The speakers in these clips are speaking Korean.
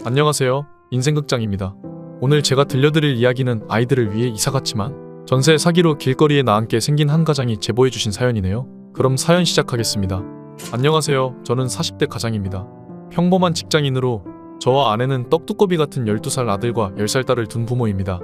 안녕하세요. 인생극장입니다. 오늘 제가 들려드릴 이야기는 아이들을 위해 이사 갔지만 전세 사기로 길거리에 나앉게 생긴 한 가장이 제보해주신 사연이네요. 그럼 사연 시작하겠습니다. 안녕하세요. 저는 40대 가장입니다. 평범한 직장인으로 저와 아내는 떡두꺼비 같은 12살 아들과 10살 딸을 둔 부모입니다.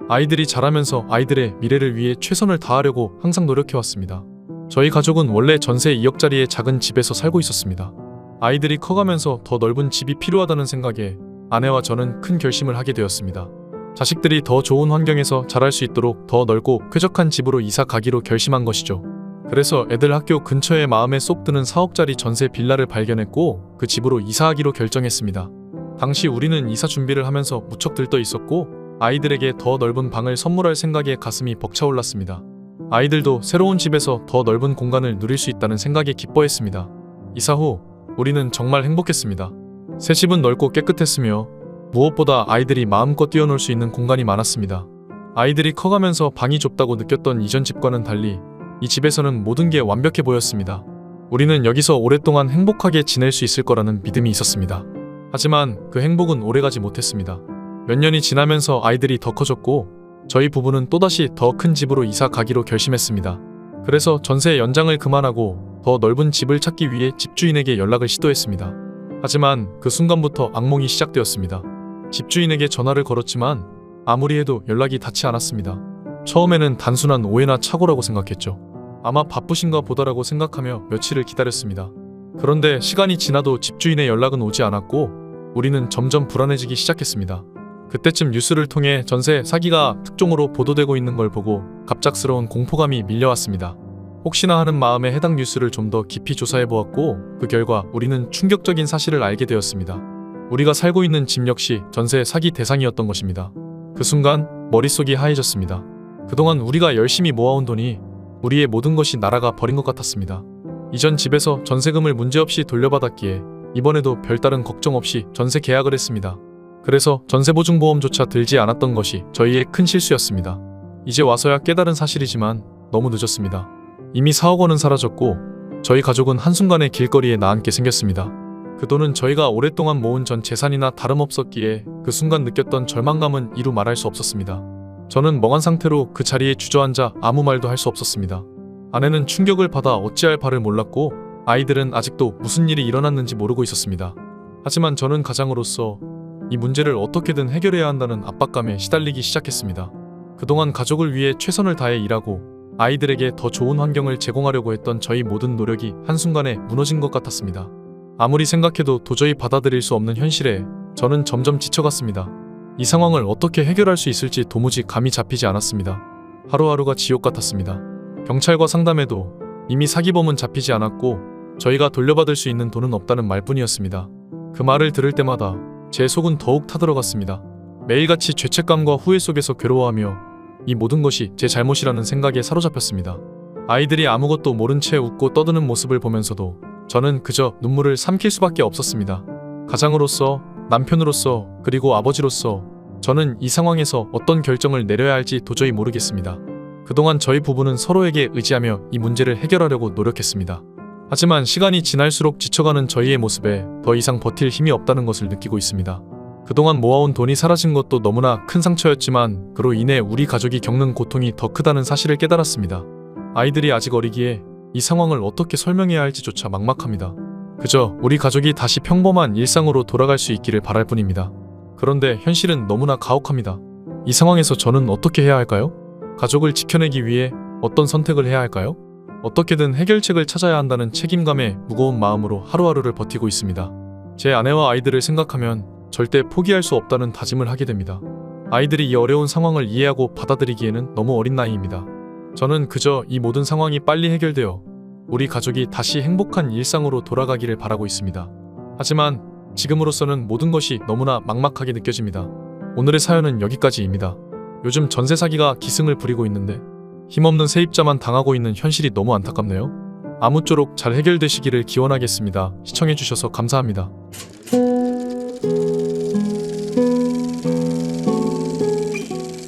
아이들이 자라면서 아이들의 미래를 위해 최선을 다하려고 항상 노력해왔습니다. 저희 가족은 원래 전세 2억짜리의 작은 집에서 살고 있었습니다. 아이들이 커가면서 더 넓은 집이 필요하다는 생각에 아내와 저는 큰 결심을 하게 되었습니다. 자식들이 더 좋은 환경에서 자랄 수 있도록 더 넓고 쾌적한 집으로 이사 가기로 결심한 것이죠. 그래서 애들 학교 근처에 마음에 쏙 드는 4억짜리 전세 빌라를 발견했고 그 집으로 이사하기로 결정했습니다. 당시 우리는 이사 준비를 하면서 무척 들떠 있었고 아이들에게 더 넓은 방을 선물할 생각에 가슴이 벅차올랐습니다. 아이들도 새로운 집에서 더 넓은 공간을 누릴 수 있다는 생각에 기뻐했습니다. 이사 후 우리는 정말 행복했습니다. 새 집은 넓고 깨끗했으며 무엇보다 아이들이 마음껏 뛰어놀 수 있는 공간이 많았습니다. 아이들이 커가면서 방이 좁다고 느꼈던 이전 집과는 달리 이 집에서는 모든 게 완벽해 보였습니다. 우리는 여기서 오랫동안 행복하게 지낼 수 있을 거라는 믿음이 있었습니다. 하지만 그 행복은 오래가지 못했습니다. 몇 년이 지나면서 아이들이 더 커졌고 저희 부부는 또다시 더 큰 집으로 이사 가기로 결심했습니다. 그래서 전세 연장을 그만하고 더 넓은 집을 찾기 위해 집주인에게 연락을 시도했습니다. 하지만 그 순간부터 악몽이 시작되었습니다. 집주인에게 전화를 걸었지만 아무리 해도 연락이 닿지 않았습니다. 처음에는 단순한 오해나 착오라고 생각했죠. 아마 바쁘신가 보다라고 생각하며 며칠을 기다렸습니다. 그런데 시간이 지나도 집주인의 연락은 오지 않았고 우리는 점점 불안해지기 시작했습니다. 그때쯤 뉴스를 통해 전세 사기가 특종으로 보도되고 있는 걸 보고 갑작스러운 공포감이 밀려왔습니다. 혹시나 하는 마음에 해당 뉴스를 좀 더 깊이 조사해보았고 그 결과 우리는 충격적인 사실을 알게 되었습니다. 우리가 살고 있는 집 역시 전세 사기 대상이었던 것입니다. 그 순간 머릿속이 하얘졌습니다. 그동안 우리가 열심히 모아온 돈이 우리의 모든 것이 날아가 버린 것 같았습니다. 이전 집에서 전세금을 문제없이 돌려받았기에 이번에도 별다른 걱정 없이 전세 계약을 했습니다. 그래서 전세보증보험조차 들지 않았던 것이 저희의 큰 실수였습니다. 이제 와서야 깨달은 사실이지만 너무 늦었습니다. 이미 4억 원은 사라졌고 저희 가족은 한순간에 길거리에 나앉게 생겼습니다. 그 돈은 저희가 오랫동안 모은 전 재산이나 다름없었기에 그 순간 느꼈던 절망감은 이루 말할 수 없었습니다. 저는 멍한 상태로 그 자리에 주저앉아 아무 말도 할 수 없었습니다. 아내는 충격을 받아 어찌할 바를 몰랐고 아이들은 아직도 무슨 일이 일어났는지 모르고 있었습니다. 하지만 저는 가장으로서 이 문제를 어떻게든 해결해야 한다는 압박감에 시달리기 시작했습니다. 그동안 가족을 위해 최선을 다해 일하고 아이들에게 더 좋은 환경을 제공하려고 했던 저희 모든 노력이 한순간에 무너진 것 같았습니다. 아무리 생각해도 도저히 받아들일 수 없는 현실에 저는 점점 지쳐갔습니다. 이 상황을 어떻게 해결할 수 있을지 도무지 감이 잡히지 않았습니다. 하루하루가 지옥 같았습니다. 경찰과 상담해도 이미 사기범은 잡히지 않았고 저희가 돌려받을 수 있는 돈은 없다는 말뿐이었습니다. 그 말을 들을 때마다 제 속은 더욱 타들어갔습니다. 매일같이 죄책감과 후회 속에서 괴로워하며 이 모든 것이 제 잘못이라는 생각에 사로잡혔습니다. 아이들이 아무것도 모른 채 웃고 떠드는 모습을 보면서도 저는 그저 눈물을 삼킬 수밖에 없었습니다. 가장으로서, 남편으로서, 그리고 아버지로서 저는 이 상황에서 어떤 결정을 내려야 할지 도저히 모르겠습니다. 그동안 저희 부부는 서로에게 의지하며 이 문제를 해결하려고 노력했습니다. 하지만 시간이 지날수록 지쳐가는 저희의 모습에 더 이상 버틸 힘이 없다는 것을 느끼고 있습니다. 그동안 모아온 돈이 사라진 것도 너무나 큰 상처였지만 그로 인해 우리 가족이 겪는 고통이 더 크다는 사실을 깨달았습니다. 아이들이 아직 어리기에 이 상황을 어떻게 설명해야 할지조차 막막합니다. 그저 우리 가족이 다시 평범한 일상으로 돌아갈 수 있기를 바랄 뿐입니다. 그런데 현실은 너무나 가혹합니다. 이 상황에서 저는 어떻게 해야 할까요? 가족을 지켜내기 위해 어떤 선택을 해야 할까요? 어떻게든 해결책을 찾아야 한다는 책임감에 무거운 마음으로 하루하루를 버티고 있습니다. 제 아내와 아이들을 생각하면 절대 포기할 수 없다는 다짐을 하게 됩니다. 아이들이 이 어려운 상황을 이해하고 받아들이기에는 너무 어린 나이입니다. 저는 그저 이 모든 상황이 빨리 해결되어 우리 가족이 다시 행복한 일상으로 돌아가기를 바라고 있습니다. 하지만 지금으로서는 모든 것이 너무나 막막하게 느껴집니다. 오늘의 사연은 여기까지입니다. 요즘 전세 사기가 기승을 부리고 있는데 힘없는 세입자만 당하고 있는 현실이 너무 안타깝네요. 아무쪼록 잘 해결되시기를 기원하겠습니다. 시청해주셔서 감사합니다.